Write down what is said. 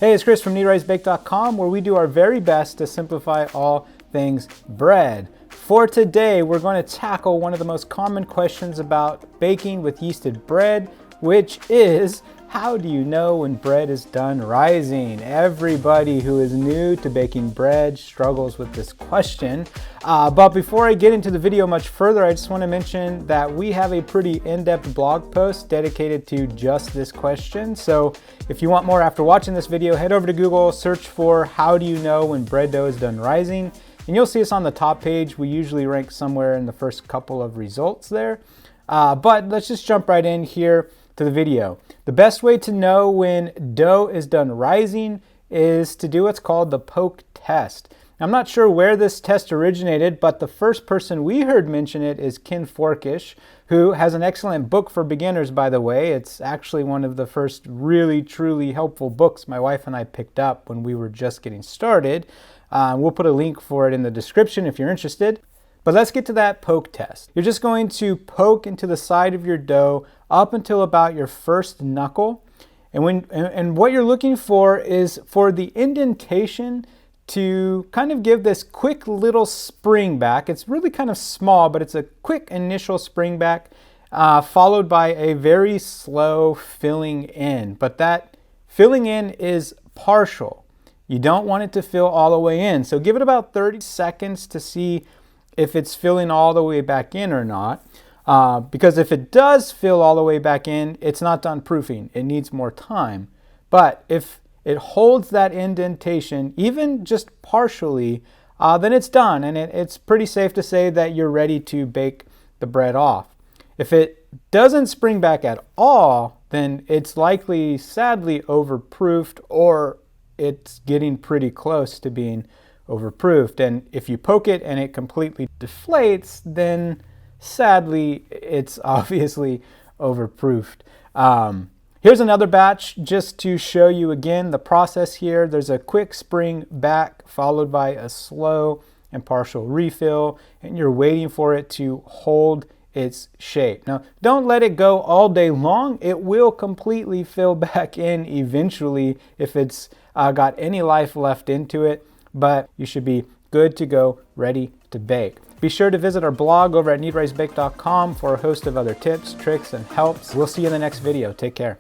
Hey, it's Chris from KneadRiceBake.com, where we do our very best to simplify all things bread. For today, we're going to tackle one of the most common questions about baking with yeasted bread, which is, how do you know when bread is done rising? Everybody who is new to baking bread struggles with this question. But before I get into the video much further, I just want to mention that we have a pretty in-depth blog post dedicated to just this question. So if you want more after watching this video, head over to Google, search for how do you know when bread dough is done rising, and you'll see us on the top page. We usually rank somewhere in the first couple of results there. But let's just jump right in here to the video. The best way to know when dough is done rising is to do what's called the poke test. I'm not sure where this test originated, but the first person we heard mention it is Ken Forkish, who has an excellent book for beginners, by the way. It's actually one of the first really, truly helpful books my wife and I picked up when we were just getting started. We'll put a link for it in the description if you're interested. But let's get to that poke test. You're just going to poke into the side of your dough up until about your first knuckle. And what you're looking for is for the indentation to kind of give this quick little spring back. It's really kind of small, but it's a quick initial spring back, followed by a very slow filling in. But that filling in is partial. You don't want it to fill all the way in. So give it about 30 seconds to see if it's filling all the way back in or not. Because if it does fill all the way back in, it's not done proofing. It needs more time. But if it holds that indentation, even just partially, then it's done. And it's pretty safe to say that you're ready to bake the bread off. If it doesn't spring back at all, then it's likely, sadly, overproofed, or it's getting pretty close to being overproofed. And if you poke it and it completely deflates, then sadly, it's obviously overproofed. Here's another batch just to show you again the process here. There's a quick spring back followed by a slow and partial refill, and you're waiting for it to hold its shape. Now, don't let it go all day long. It will completely fill back in eventually if it's got any life left into it, but you should be good to go, ready to bake. Be sure to visit our blog over at KneadRiceBake.com for a host of other tips, tricks, and helps. We'll see you in the next video. Take care.